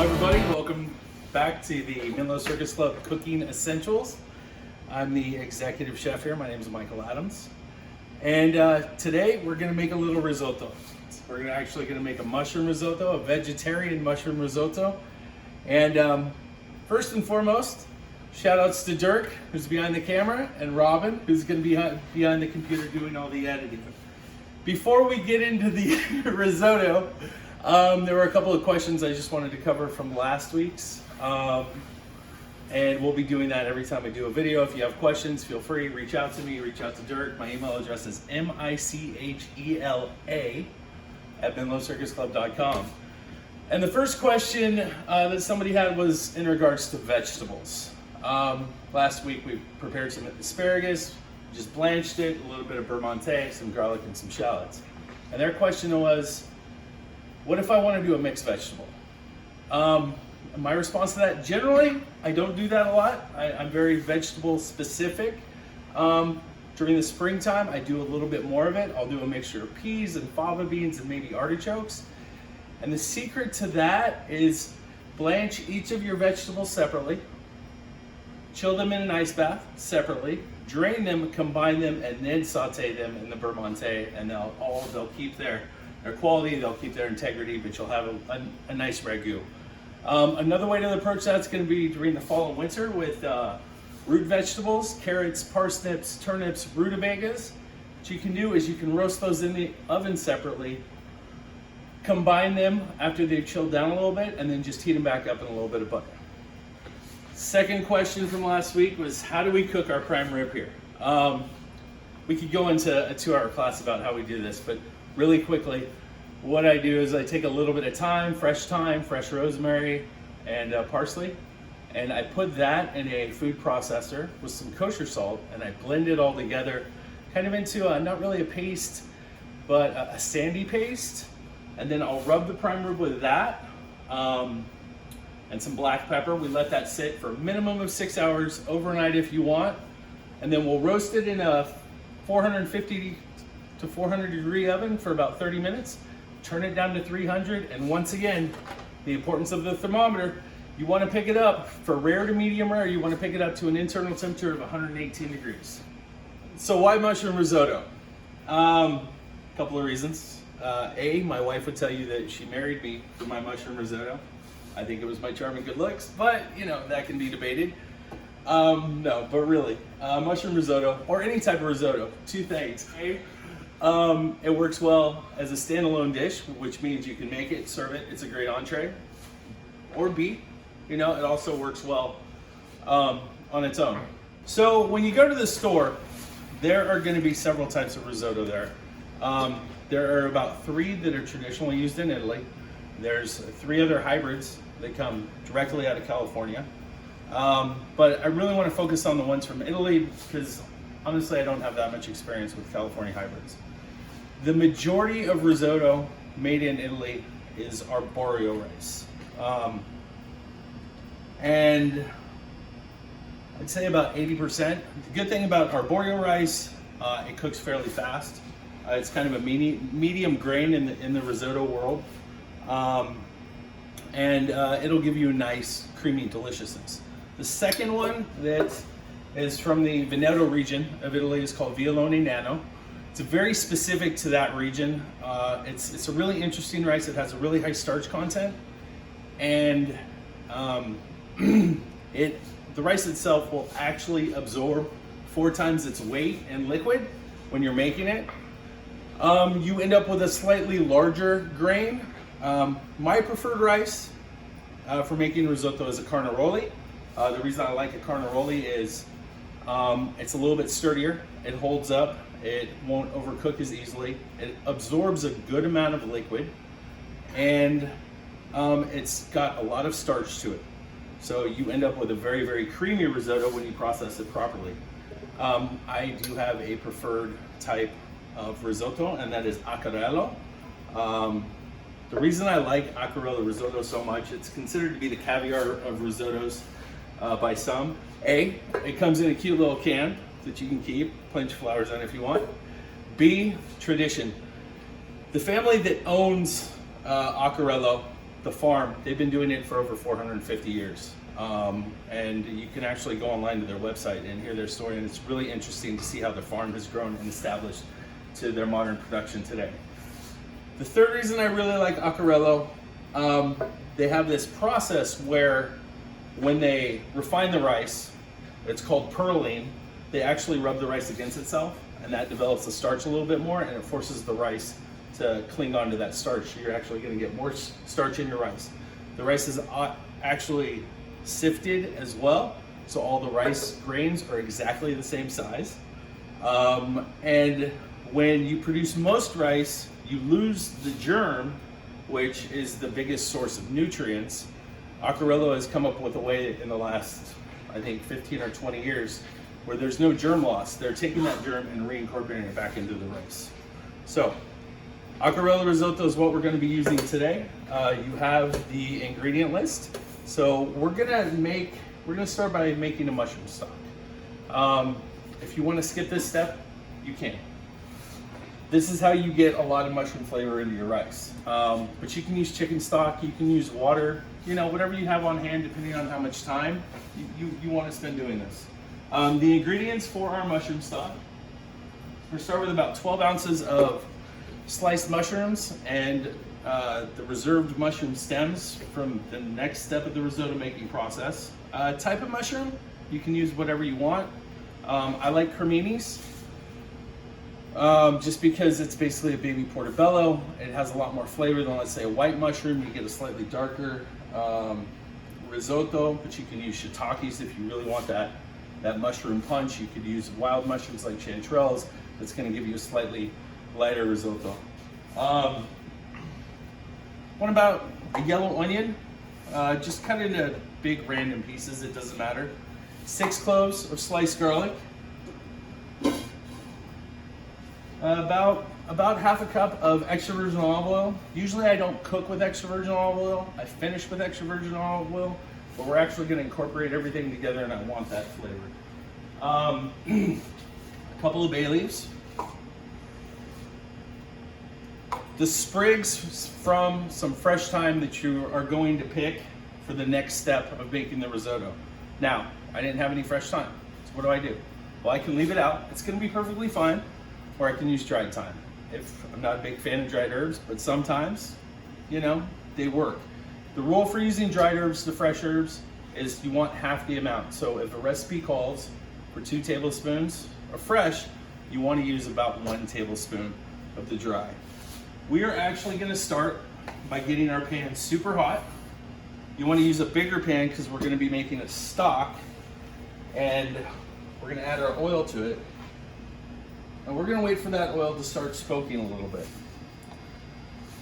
everybody. Welcome back to the Menlo Circus Club Cooking Essentials. I'm the executive chef here. My name is Michael Adams. And today we're going to make a little risotto. We're actually going to make a mushroom risotto, a vegetarian mushroom risotto. And first and foremost, shout outs to Dirk, who's behind the camera, and Robin, who's going to be behind the computer doing all the editing. Before we get into the risotto, there were a couple of questions I just wanted to cover from last week's. And we'll be doing that every time I do a video. If you have questions, feel free, reach out to me, reach out to Dirk. My email address is michela@menlocircusclub.com. And the first question that somebody had was in regards to vegetables. Last week we prepared some asparagus, just blanched it, a little bit of Vermonte, some garlic, and some shallots. And their question was, what if I want to do a mixed vegetable? My response to that, generally, I don't do that a lot. I'm very vegetable specific. During the springtime, I do a little bit more of it. I'll do a mixture of peas and fava beans and maybe artichokes. And the secret to that is blanch each of your vegetables separately, chill them in an ice bath separately, drain them, combine them, and then saute them in the Vermonte, and they'll keep their quality, they'll keep their integrity, but you'll have a nice ragu. Another way to approach that's going to be during the fall and winter with root vegetables, carrots, parsnips, turnips, rutabagas. What you can do is you can roast those in the oven separately, combine them after they've chilled down a little bit, and then just heat them back up in a little bit of butter. Second question from last week was, how do we cook our prime rib here? We could go into a 2-hour class about how we do this, but really quickly, what I do is I take a little bit of thyme, fresh rosemary, and parsley, and I put that in a food processor with some kosher salt, and I blend it all together, kind of into not really a paste, but a sandy paste. And then I'll rub the prime rib with that, and some black pepper. We let that sit for a minimum of 6 hours, overnight if you want, and then we'll roast it in a 450 to 400 degree oven for about 30 minutes. Turn it down to 300, and once again, the importance of the thermometer, you want to pick it up, for rare to medium rare, you want to pick it up to an internal temperature of 118 degrees. So why mushroom risotto? Couple of reasons. My wife would tell you that she married me for my mushroom risotto. I think it was my charming good looks, but that can be debated. No, but really, mushroom risotto, or any type of risotto, two things. It works well as a standalone dish, which means you can make it, serve it, it's a great entree. Or B, it also works well on its own. So when you go to the store, there are going to be several types of risotto there. There are about 3 that are traditionally used in Italy. There's 3 other hybrids that come directly out of California. But I really want to focus on the ones from Italy because honestly, I don't have that much experience with California hybrids. The majority of risotto made in Italy is Arborio rice. And I'd say about 80%. The good thing about Arborio rice, it cooks fairly fast. It's kind of a medium grain in the risotto world. And it'll give you a nice creamy deliciousness. The second one that is from the Veneto region of Italy is called Violone Nano. It's very specific to that region. It's a really interesting rice. It has a really high starch content, and the rice itself will actually absorb 4 times its weight in liquid when you're making it. You end up with a slightly larger grain. My preferred rice for making risotto is a Carnaroli. The reason I like a Carnaroli is it's a little bit sturdier, it holds up, it won't overcook as easily, it absorbs a good amount of liquid, and it's got a lot of starch to it. So you end up with a very, very creamy risotto when you process it properly. I do have a preferred type of risotto, and that is Acquarello. The reason I like Acquarello risotto so much, it's considered to be the caviar of risottos by some. It comes in a cute little can that you can keep, plenty of flowers on if you want. B, tradition. The family that owns Acquarello the farm, they've been doing it for over 450 years. And you can actually go online to their website and hear their story, and it's really interesting to see how the farm has grown and established to their modern production today. The third reason I really like Arborio, they have this process where when they refine the rice, it's called pearling, they actually rub the rice against itself, and that develops the starch a little bit more, and it forces the rice to cling onto that starch. So you're actually going to get more starch in your rice. The rice is actually sifted as well, so all the rice grains are exactly the same size. And when you produce most rice, you lose the germ, which is the biggest source of nutrients. Arborio has come up with a way in the last, I think, 15 or 20 years where there's no germ loss. They're taking that germ and reincorporating it back into the rice. So, Arborio risotto is what we're going to be using today. You have the ingredient list. So we're gonna start by making a mushroom stock. If you want to skip this step, you can. This is how you get a lot of mushroom flavor into your rice. But you can use chicken stock, you can use water, whatever you have on hand, depending on how much time you want to spend doing this. The ingredients for our mushroom stock, we're gonna start with about 12 ounces of sliced mushrooms and the reserved mushroom stems from the next step of the risotto making process. Type of mushroom, you can use whatever you want. I like creminis, just because it's basically a baby portobello. It has a lot more flavor than, let's say, a white mushroom. You get a slightly darker risotto, but you can use shiitakes if you really want that mushroom punch. You could use wild mushrooms like chanterelles. That's going to give you a slightly lighter risotto. What about a yellow onion? Just cut it into big random pieces, it doesn't matter. 6 cloves of sliced garlic. About half a cup of extra virgin olive oil. Usually I don't cook with extra virgin olive oil. I finish with extra virgin olive oil, but we're actually going to incorporate everything together, and I want that flavor. A couple of bay leaves. The sprigs from some fresh thyme that you are going to pick for the next step of making the risotto. Now, I didn't have any fresh thyme, so what do? Well, I can leave it out. It's going to be perfectly fine, or I can use dried thyme. I'm not a big fan of dried herbs, but sometimes, they work. The rule for using dried herbs to fresh herbs is you want half the amount. So if a recipe calls for 2 tablespoons of fresh, you want to use about 1 tablespoon of the dry. We are actually going to start by getting our pan super hot. You want to use a bigger pan because we're going to be making a stock, and we're going to add our oil to it. And we're going to wait for that oil to start smoking a little bit.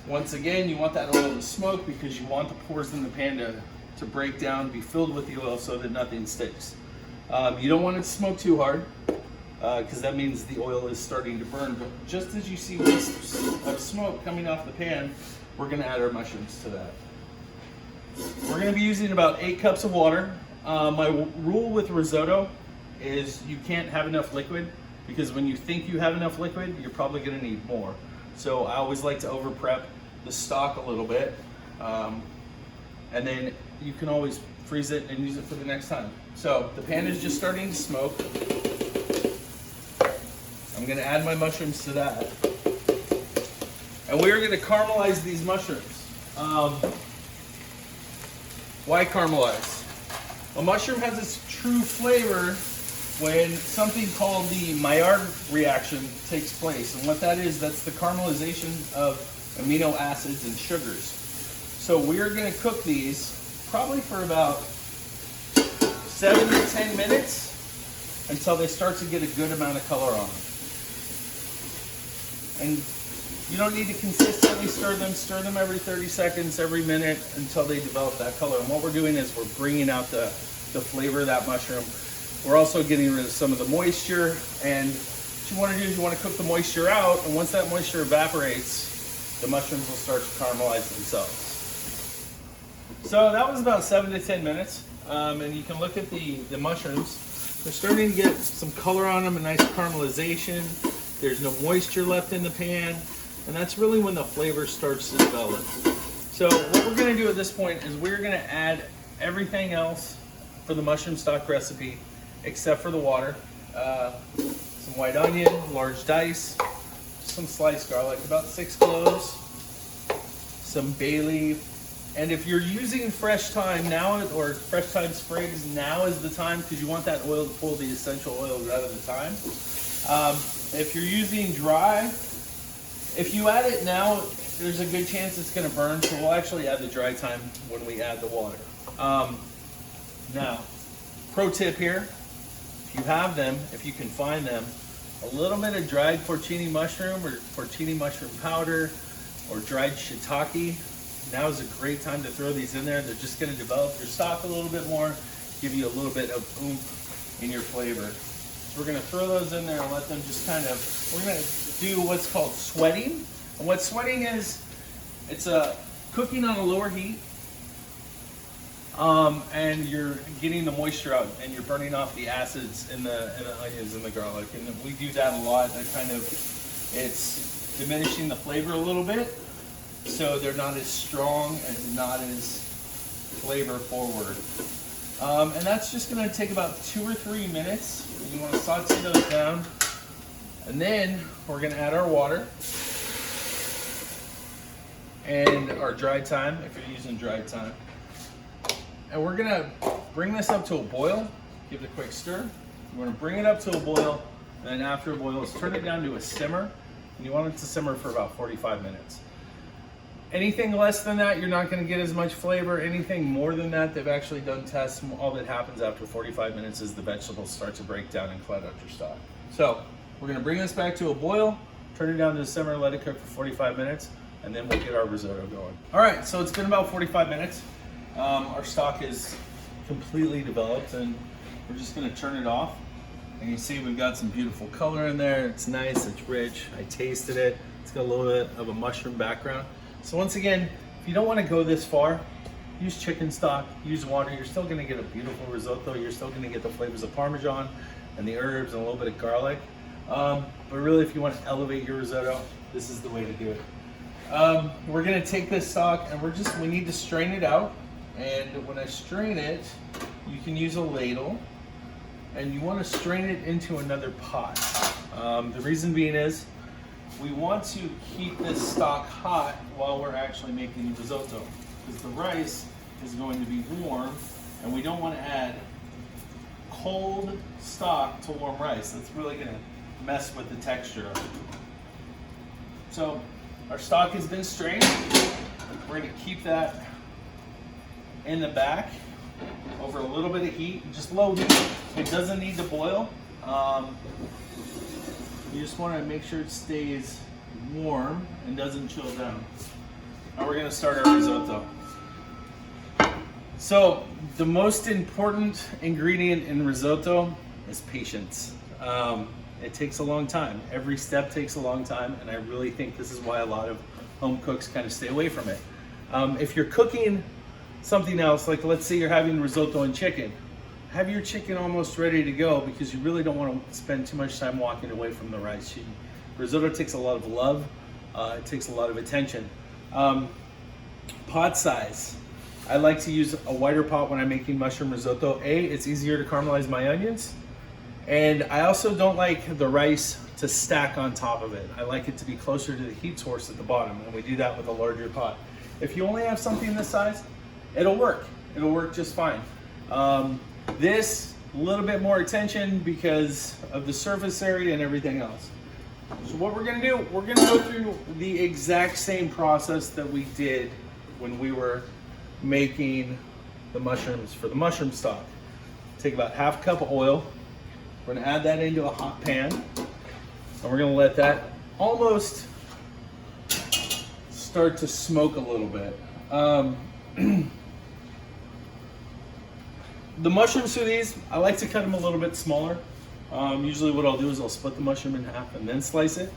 Once again, you want that oil to smoke because you want the pores in the pan to break down, be filled with the oil so that nothing sticks. You don't want it to smoke too hard, because that means the oil is starting to burn. But just as you see wisps of smoke coming off the pan, we're going to add our mushrooms to that. We're going to be using about 8 cups of water. My rule with risotto is you can't have enough liquid, because when you think you have enough liquid, you're probably going to need more. So I always like to over prep the stock a little bit, and then you can always freeze it and use it for the next time. So the pan is just starting to smoke. I'm going to add my mushrooms to that. And we are going to caramelize these mushrooms. Why caramelize? A mushroom has its true flavor when something called the Maillard reaction takes place. And what that is, that's the caramelization of amino acids and sugars. So we're going to cook these probably for about 7 to 10 minutes until they start to get a good amount of color on them. And you don't need to consistently stir them every 30 seconds, every minute, until they develop that color. And what we're doing is we're bringing out the flavor of that mushroom. We're also getting rid of some of the moisture, and what you want to do is you want to cook the moisture out, and once that moisture evaporates, the mushrooms will start to caramelize themselves. So that was about 7 to 10 minutes, and you can look at the mushrooms. They're starting to get some color on them, a nice caramelization. There's no moisture left in the pan, and that's really when the flavor starts to develop. So what we're gonna do at this point is we're gonna add everything else for the mushroom stock recipe, except for the water. Some white onion, large dice, some sliced garlic, about 6 cloves, some bay leaf, and if you're using fresh thyme now, or fresh thyme sprigs, now is the time, because you want that oil to pull the essential oils out of the thyme. If you're using dry, if you add it now, there's a good chance it's going to burn, so we'll actually add the dry thyme when we add the water. Now, pro tip here, if you have them, if you can find them, a little bit of dried porcini mushroom or porcini mushroom powder or dried shiitake. Now is a great time to throw these in there. They're just going to develop your stock a little bit more, give you a little bit of oomph in your flavor. So we're going to throw those in there and let them just kind of, we're going to do what's called sweating. And what sweating is, it's cooking on a lower heat, and you're getting the moisture out and you're burning off the acids in the onions and the garlic. And we do that a lot. That kind of, it's diminishing the flavor a little bit, so they're not as strong and not as flavor forward. And that's just going to take about 2 or 3 minutes. You want to saute those down, and then we're going to add our water and our dried thyme, if you're using dried thyme. And we're gonna bring this up to a boil, give it a quick stir. You wanna bring it up to a boil, and then after it boils, turn it down to a simmer, and you want it to simmer for about 45 minutes. Anything less than that, you're not gonna get as much flavor. Anything more than that, they've actually done tests, all that happens after 45 minutes is the vegetables start to break down and cloud out your stock. So, we're gonna bring this back to a boil, turn it down to a simmer, let it cook for 45 minutes, and then we'll get our risotto going. All right, so it's been about 45 minutes. Our stock is completely developed, and we're just gonna turn it off. And you see we've got some beautiful color in there. It's nice, it's rich. I tasted it. It's got a little bit of a mushroom background. So once again, if you don't wanna go this far, use chicken stock, use water. You're still gonna get a beautiful risotto. You're still gonna get the flavors of Parmesan and the herbs and a little bit of garlic. But really, if you wanna elevate your risotto, this is the way to do it. We're gonna take this stock and we need to strain it out. And when I strain it, you can use a ladle, and you wanna strain it into another pot. The reason being is, we want to keep this stock hot while we're actually making the risotto, because the rice is going to be warm, and we don't wanna add cold stock to warm rice. That's really gonna mess with the texture of it. So, our stock has been strained. We're gonna keep that in the back over a little bit of heat, just low heat. It doesn't need to boil. You just wanna make sure it stays warm and doesn't chill down. Now we're gonna start our risotto. So the most important ingredient in risotto is patience. It takes a long time. Every step takes a long time, and I really think this is why a lot of home cooks kind of stay away from it. If you're cooking something else, like let's say you're having risotto and chicken, have your chicken almost ready to go, because you really don't want to spend too much time walking away from the rice. Risotto takes a lot of love, it takes a lot of attention. Pot size. I like to use a wider pot when I'm making mushroom risotto. It's easier to caramelize my onions, and I also don't like the rice to stack on top of it. I like it to be closer to the heat source at the bottom, and we do that with a larger pot. If you only have something this size, it'll work. It'll work just fine. This, a little bit more attention because of the surface area and everything else. So what we're gonna do, we're gonna go through the exact same process that we did when we were making the mushrooms for the mushroom stock. Take about ½ cup of oil. We're gonna add that into a hot pan, and we're gonna let that almost start to smoke a little bit. The mushrooms for these, I like to cut them a little bit smaller. Usually what I'll do is I'll split the mushroom in half and then slice it.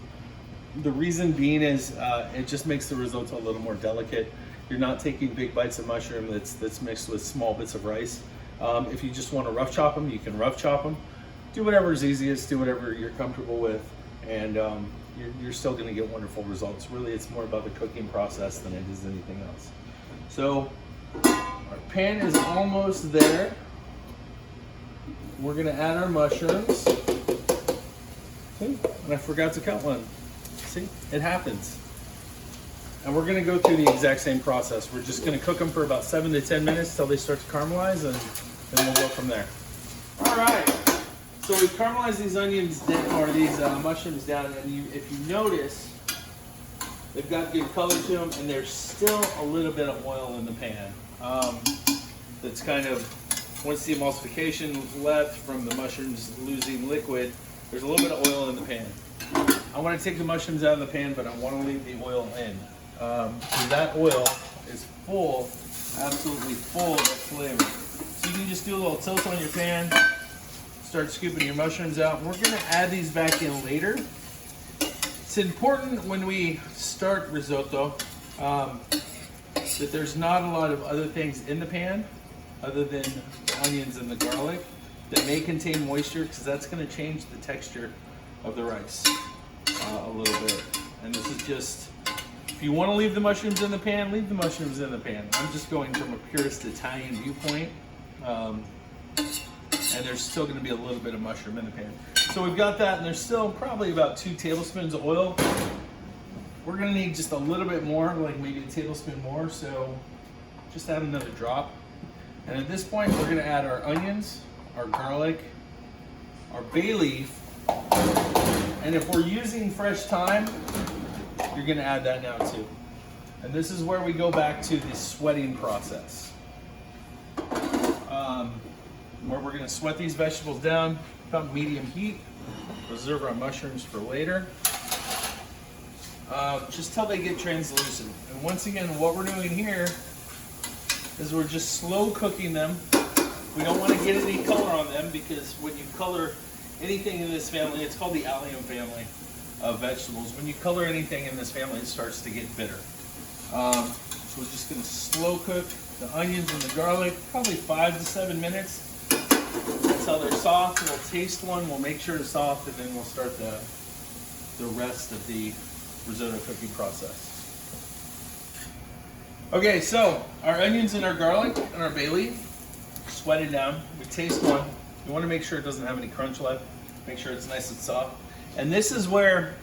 The reason being is it just makes the risotto a little more delicate. You're not taking big bites of mushroom that's mixed with small bits of rice. If you just want to rough chop them, you can rough chop them. Do whatever is easiest, do whatever you're comfortable with, and you're still going to get wonderful results. Really, it's more about the cooking process than it is anything else. So our pan is almost there. We're gonna add our mushrooms. See, and I forgot to cut one. See, it happens. And we're gonna go through the exact same process. We're just gonna cook them for about 7 to 10 minutes till they start to caramelize, and then we'll go from there. All right, so we caramelized these onions down, or these mushrooms down, and if you notice, they've got good color to them, and there's still a little bit of oil in the pan. That's kind of, once the emulsification left from the mushrooms losing liquid, there's a little bit of oil in the pan. I want to take the mushrooms out of the pan, but I want to leave the oil in. That oil is full, absolutely full of flavor. So you can just do a little tilt on your pan, start scooping your mushrooms out. We're going to add these back in later. It's important when we start risotto that there's not a lot of other things in the pan other than the onions and the garlic that may contain moisture, because that's going to change the texture of the rice a little bit. And this is just, if you want to leave the mushrooms in the pan, leave the mushrooms in the pan. I'm just going from a purist Italian viewpoint. And there's still going to be a little bit of mushroom in the pan. So we've got that, and there's still probably about 2 tablespoons of oil. We're going to need just a little bit more, like maybe a tablespoon more, so just add another drop. And at this point, we're going to add our onions, our garlic, our bay leaf, and if we're using fresh thyme, you're going to add that now too. And this is where we go back to the sweating process. Where we're going to sweat these vegetables down about medium heat, reserve our mushrooms for later, just till they get translucent. And once again, what we're doing here is we're just slow cooking them. We don't want to get any color on them, because when you color anything in this family, it's called the allium family of vegetables. When you color anything in this family, it starts to get bitter. So we're just going to slow cook the onions and the garlic, probably 5 to 7 minutes until they're soft. We'll taste one, we'll make sure it's soft, and then we'll start the rest of the risotto cooking process. Okay, so our onions and our garlic and our bay leaf sweated down. We taste one. You want to make sure it doesn't have any crunch left. Make sure it's nice and soft. And this is where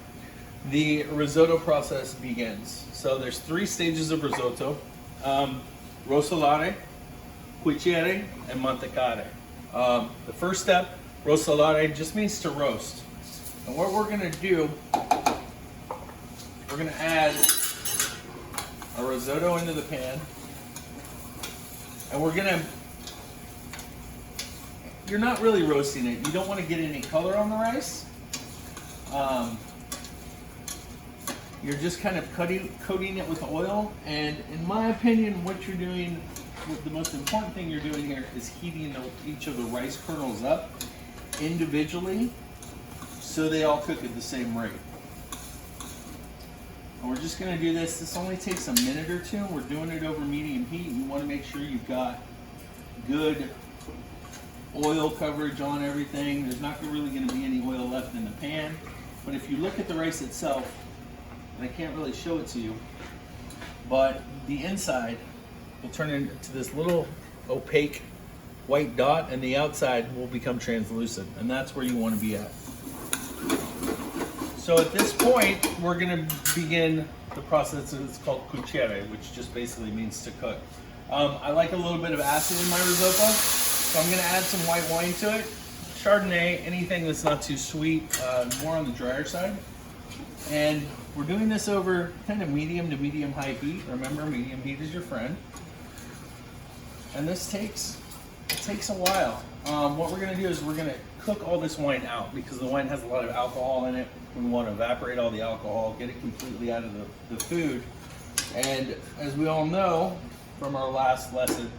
the risotto process begins. So there's 3 stages of risotto: rosolare, cuocere, and mantecare. The first step, rosolare, just means to roast. And what we're going to do, we're going to add our risotto into the pan, and we're going to, you're not really roasting it. You don't want to get any color on the rice. You're just kind of coating it with oil, and in my opinion, what you're doing, the most important thing you're doing here is heating each of the rice kernels up individually so they all cook at the same rate. And we're just going to do this. This only takes a minute or 2. We're doing it over medium heat. You want to make sure you've got good oil coverage on everything. There's not really going to be any oil left in the pan. But if you look at the rice itself, and I can't really show it to you, but the inside will turn into this little opaque white dot, and the outside will become translucent, and that's where you want to be at. So at this point, we're going to begin the process that's called cuocere, which just basically means to cook. I like a little bit of acid in my risotto, so I'm going to add some white wine to it. Chardonnay, anything that's not too sweet, more on the drier side. And we're doing this over kind of medium to medium high heat. Remember, medium heat is your friend. And this takes a while. What we're going to do is we're going to cook all this wine out, because the wine has a lot of alcohol in it. We want to evaporate all the alcohol, get it completely out of the food. And as we all know from our last lesson,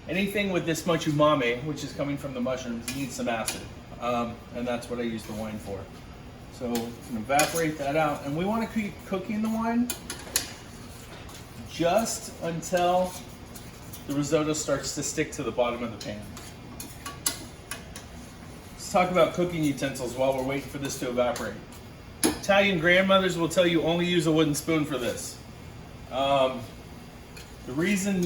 anything with this much umami, which is coming from the mushrooms, needs some acid. And that's what I use the wine for. So we can evaporate that out. And we want to keep cooking the wine just until the risotto starts to stick to the bottom of the pan. Let's talk about cooking utensils while we're waiting for this to evaporate. Italian grandmothers will tell you only use a wooden spoon for this. The The reason,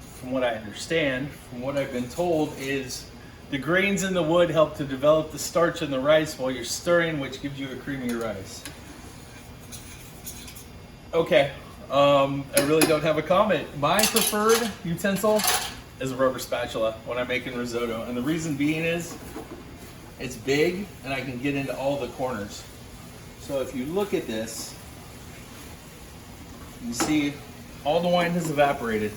from what I understand, from what I've been told, is the grains in the wood help to develop the starch in the rice while you're stirring, which gives you a creamier rice. Okay, I really don't have a comment. My preferred utensil is a rubber spatula when I'm making risotto, and the reason being is it's big and I can get into all the corners. So if you look at this, you see all the wine has evaporated,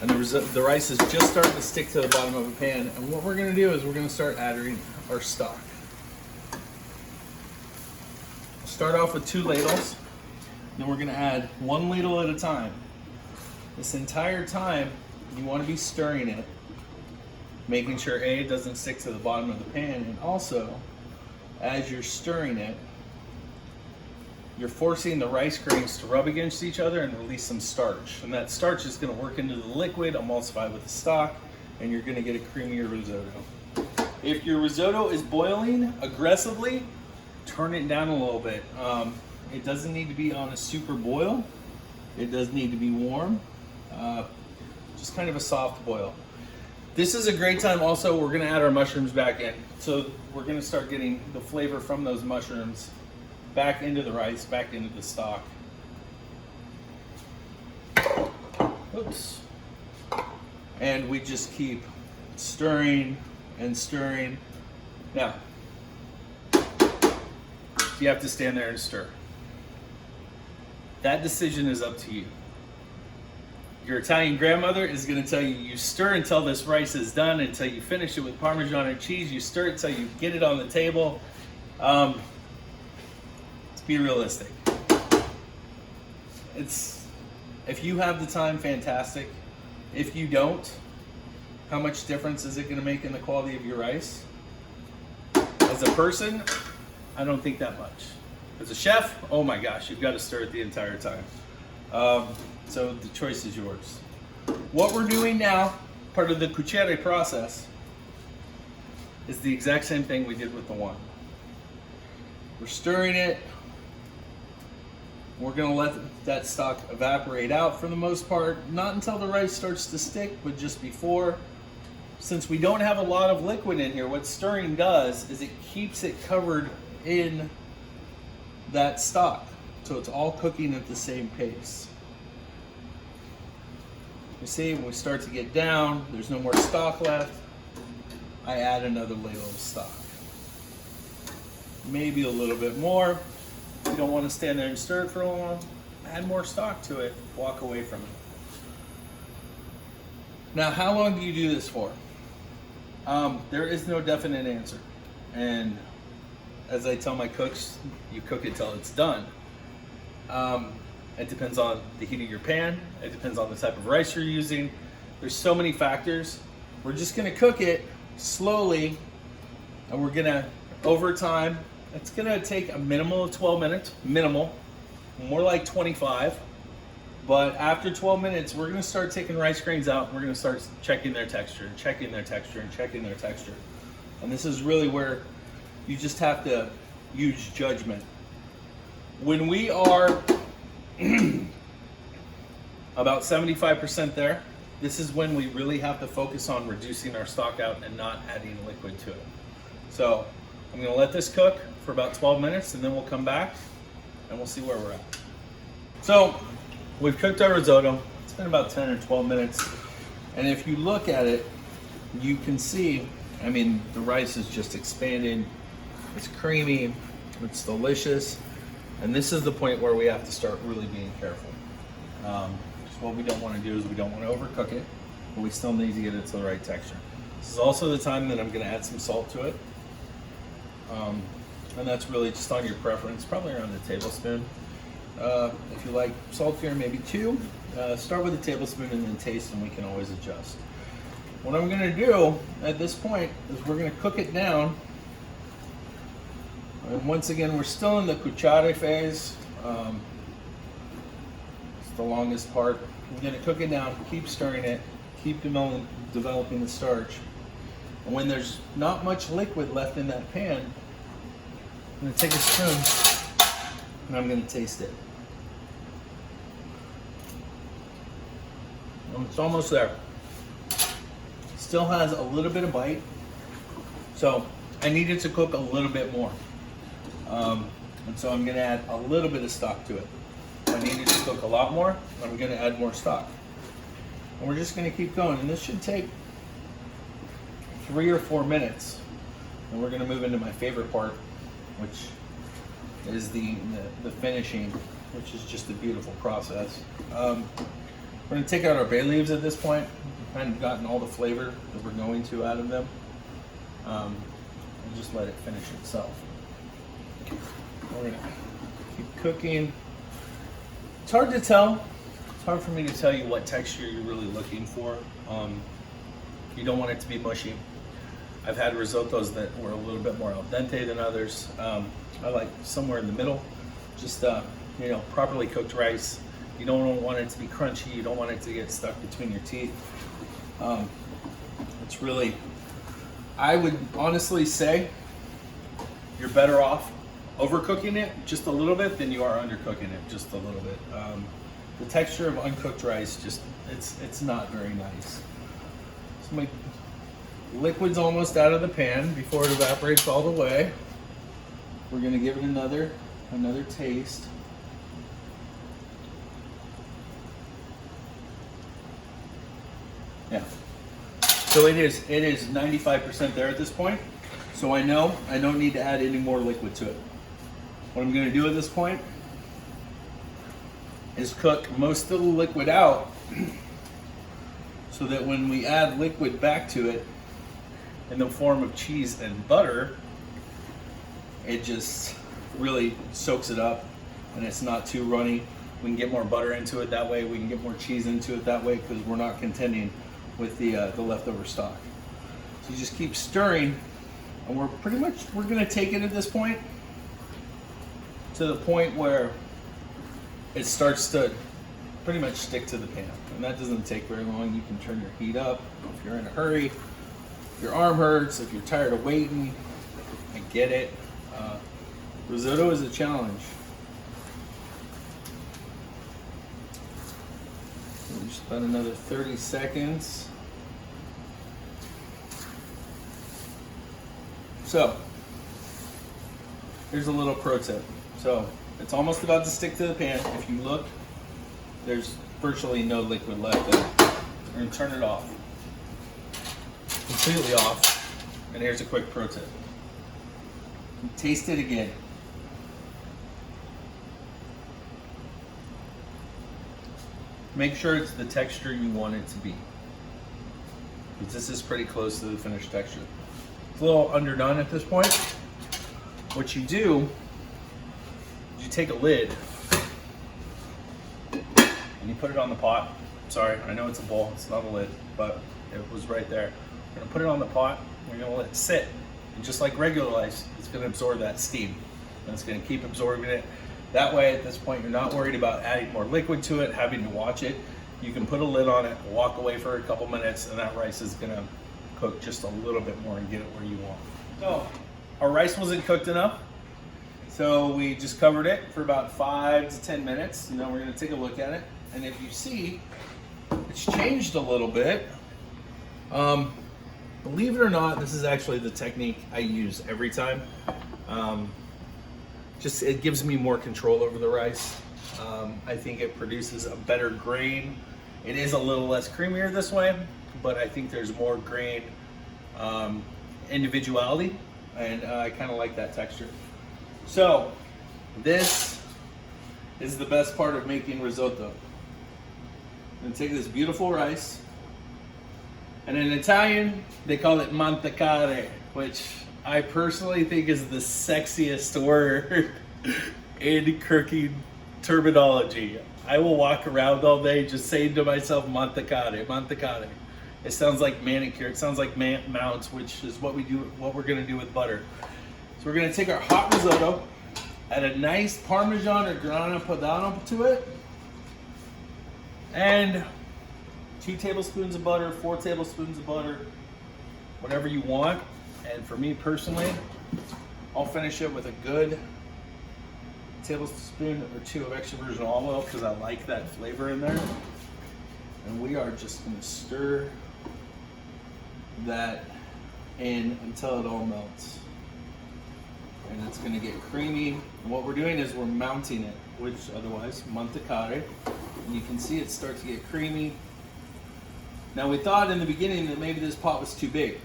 and the rice is just starting to stick to the bottom of a pan. And what we're going to do is we're going to start adding our stock. Start off with 2 ladles, then we're going to add 1 ladle at a time. This entire time you want to be stirring it, making sure it doesn't stick to the bottom of the pan, and also as you're stirring it, you're forcing the rice grains to rub against each other and release some starch. And that starch is going to work into the liquid, emulsify with the stock, and you're going to get a creamier risotto. If your risotto is boiling aggressively, turn it down a little bit. It doesn't need to be on a super boil. It does need to be warm. Just kind of a soft boil. This is a great time also, we're going to add our mushrooms back in. So we're going to start getting the flavor from those mushrooms back into the rice, back into the stock. Oops. And we just keep stirring and stirring. Now, you have to stand there and stir. That decision is up to you. Your Italian grandmother is going to tell you, you stir until this rice is done, until you finish it with Parmesan and cheese. You stir it until you get it on the table. Let's be realistic. If you have the time, fantastic. If you don't, how much difference is it going to make in the quality of your rice? As a person, I don't think that much. As a chef, oh my gosh, you've got to stir it the entire time. So the choice is yours. What we're doing now, part of the cucchiere process, is the exact same thing we did with the wine. We're stirring it. We're going to let that stock evaporate out for the most part, not until the rice starts to stick, but just before. Since we don't have a lot of liquid in here, what stirring does is it keeps it covered in that stock, so it's all cooking at the same pace. You see, when we start to get down, there's no more stock left, I add another ladle of stock. Maybe a little bit more. If you don't want to stand there and stir it for long, add more stock to it, walk away from it. Now, how long do you do this for? There is no definite answer. And as I tell my cooks, you cook it till it's done. It depends on the heat of your pan. It depends on the type of rice you're using. There's so many factors. We're just gonna cook it slowly, and we're gonna, over time, it's gonna take a minimum of 12 minutes, minimal, more like 25. But after 12 minutes, we're gonna start taking rice grains out, and we're gonna start checking their texture, and checking their texture, and checking their texture. And this is really where you just have to use judgment. When we are about 75% there, this is when we really have to focus on reducing our stock out and not adding liquid to it. So I'm gonna let this cook for about 12 minutes, and then we'll come back and we'll see where we're at. So we've cooked our risotto. It's been about 10 or 12 minutes. And if you look at it, you can see, I mean, the rice is just expanding. It's creamy, it's delicious. And this is the point where we have to start really being careful. What we don't want to do is we don't want to overcook it, but we still need to get it to the right texture. This is also the time that I'm going to add some salt to it. And that's really just on your preference, probably around a tablespoon. If you like saltier, maybe 2. Start with a tablespoon and then taste, and we can always adjust. What I'm going to do at this point is we're going to cook it down. And once again, we're still in the cucchiare phase. It's the longest part. We're going to cook it down, keep stirring it, keep developing the starch. And when there's not much liquid left in that pan, I'm going to take a spoon and I'm going to taste it. It's almost there. Still has a little bit of bite. So I need it to cook a little bit more. And so I'm gonna add a little bit of stock to it. If I need it to cook a lot more, I'm gonna add more stock. And we're just gonna keep going. And this should take 3 or 4 minutes. And we're gonna move into my favorite part, which is the finishing, which is just a beautiful process. We're gonna take out our bay leaves at this point. We've kind of gotten all the flavor that we're going to out of them. And just let it finish itself. We're gonna keep cooking. It's hard to tell. It's hard for me to tell you what texture you're really looking for. You don't want it to be mushy. I've had risottos that were a little bit more al dente than others. I like somewhere in the middle. Just properly cooked rice. You don't want it to be crunchy. You don't want it to get stuck between your teeth. It's really, I would honestly say you're better off overcooking it just a little bit than you are undercooking it just a little bit. The texture of uncooked rice, just it's not very nice. So my liquid's almost out of the pan before it evaporates all the way. We're gonna give it another taste. Yeah. So it is 95% there at this point. So I know I don't need to add any more liquid to it. What I'm gonna do at this point is cook most of the liquid out so that when we add liquid back to it in the form of cheese and butter, it just really soaks it up and it's not too runny. We can get more butter into it that way. We can get more cheese into it that way because we're not contending with the leftover stock. So you just keep stirring, and we're gonna take it at this point to the point where it starts to pretty much stick to the pan. And that doesn't take very long. You can turn your heat up if you're in a hurry, if your arm hurts, if you're tired of waiting. I get it. Risotto is a challenge. So just about another 30 seconds. So, here's a little pro tip. So, it's almost about to stick to the pan. If you look, there's virtually no liquid left in it. We're gonna turn it off. Completely off. And here's a quick pro tip. Taste it again. Make sure it's the texture you want it to be. Because this is pretty close to the finished texture. It's a little underdone at this point. What you do is you take a lid and you put it on the pot. Sorry, I know it's a bowl, it's not a lid, but it was right there. We're gonna put it on the pot, we're gonna let it sit. And just like regular rice, it's gonna absorb that steam. And it's gonna keep absorbing it. That way, at this point, you're not worried about adding more liquid to it, having to watch it. You can put a lid on it, walk away for a couple minutes, and that rice is gonna cook just a little bit more and get it where you want. So, our rice wasn't cooked enough, so we just covered it for about 5 to 10 minutes, and then we're gonna take a look at it. And if you see, it's changed a little bit. Believe it or not, this is actually the technique I use every time. Just it gives me more control over the rice. I think it produces a better grain. It is a little less creamier this way, but I think there's more grain individuality, and I kind of like that texture. So this is the best part of making risotto. I'm gonna take this beautiful rice, and in Italian they call it mantecare, which I personally think is the sexiest word in cooking terminology. I will walk around all day just saying to myself, mantecare, mantecare. It sounds like manicure, it sounds like mounts, which is what we're gonna do with butter. So we're gonna take our hot risotto, add a nice Parmesan or Grana Padano to it, and 2 tablespoons of butter, 4 tablespoons of butter, whatever you want. And for me personally, I'll finish it with a good tablespoon or 2 of extra virgin olive oil because I like that flavor in there. And we are just gonna stir that in until it all melts. And it's gonna get creamy. And what we're doing is we're mounting it, which otherwise, mantecare. And you can see it start to get creamy. Now we thought in the beginning that maybe this pot was too big.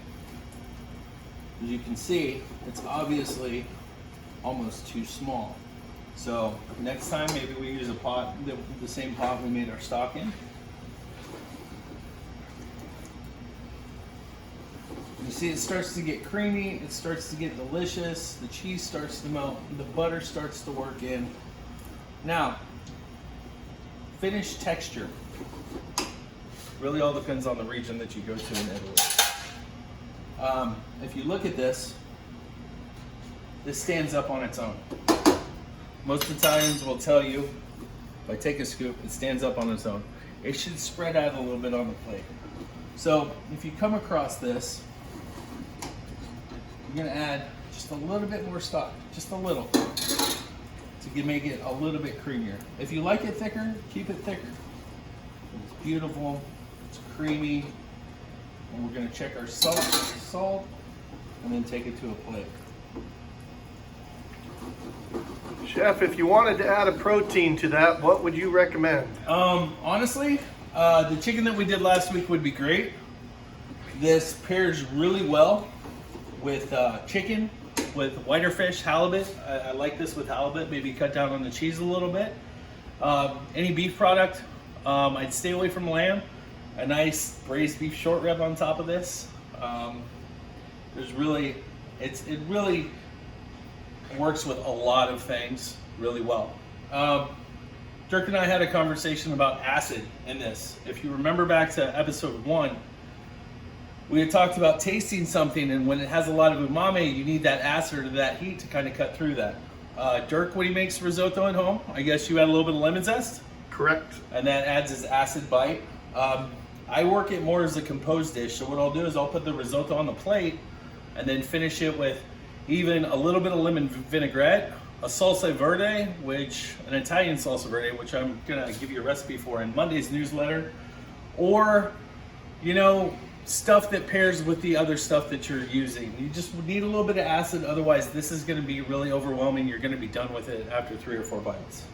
As you can see, it's obviously almost too small. So next time maybe we use a pot, the same pot we made our stock in. You see it starts to get creamy, it starts to get delicious, the cheese starts to melt, the butter starts to work in. Now, finished texture. Really all depends on the region that you go to in Italy. If you look at this, this stands up on its own. Most Italians will tell you, if I take a scoop, it stands up on its own. It should spread out a little bit on the plate. So if you come across this, you're gonna add just a little bit more stock, just a little, to make it a little bit creamier. If you like it thicker, keep it thicker. It's beautiful, it's creamy, and we're gonna check our salt, and then take it to a plate. Chef, if you wanted to add a protein to that, what would you recommend? Honestly, the chicken that we did last week would be great. This pairs really well with chicken, with whiter fish, halibut. I like this with halibut, maybe cut down on the cheese a little bit. Any beef product, I'd stay away from lamb. A nice braised beef short rib on top of this. It really works with a lot of things really well. Dirk and I had a conversation about acid in this. If you remember back to episode 1, we had talked about tasting something, and when it has a lot of umami, you need that acid or that heat to kind of cut through that. Dirk, when he makes risotto at home, I guess you add a little bit of lemon zest? Correct. And that adds his acid bite. I work it more as a composed dish, so what I'll do is I'll put the risotto on the plate and then finish it with even a little bit of lemon vinaigrette, a salsa verde, an Italian salsa verde, which I'm gonna give you a recipe for in Monday's newsletter, or, stuff that pairs with the other stuff that you're using. You just need a little bit of acid, otherwise this is gonna be really overwhelming. You're gonna be done with it after 3 or 4 bites. So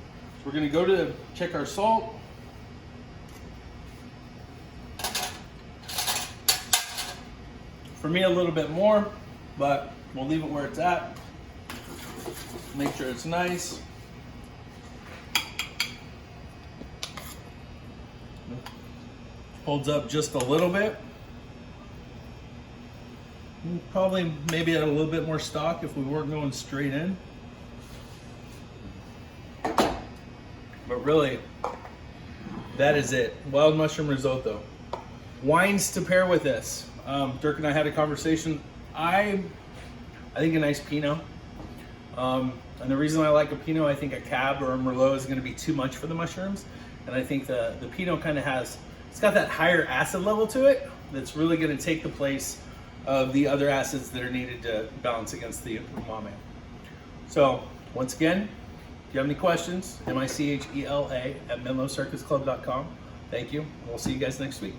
we're gonna go to check our salt. For me, a little bit more, but we'll leave it where it's at. Make sure it's nice. Holds up just a little bit. Probably maybe add a little bit more stock if we weren't going straight in. But really, that is it. Wild mushroom risotto. Wines to pair with this. Dirk and I had a conversation. I think a nice Pinot. And the reason I like a Pinot, I think a Cab or a Merlot is going to be too much for the mushrooms. And I think the Pinot kind of it's got that higher acid level to it that's really going to take the place of the other acids that are needed to balance against the umami. So once again, if you have any questions, MICHELA@menlocircusclub.com. Thank you. We'll see you guys next week.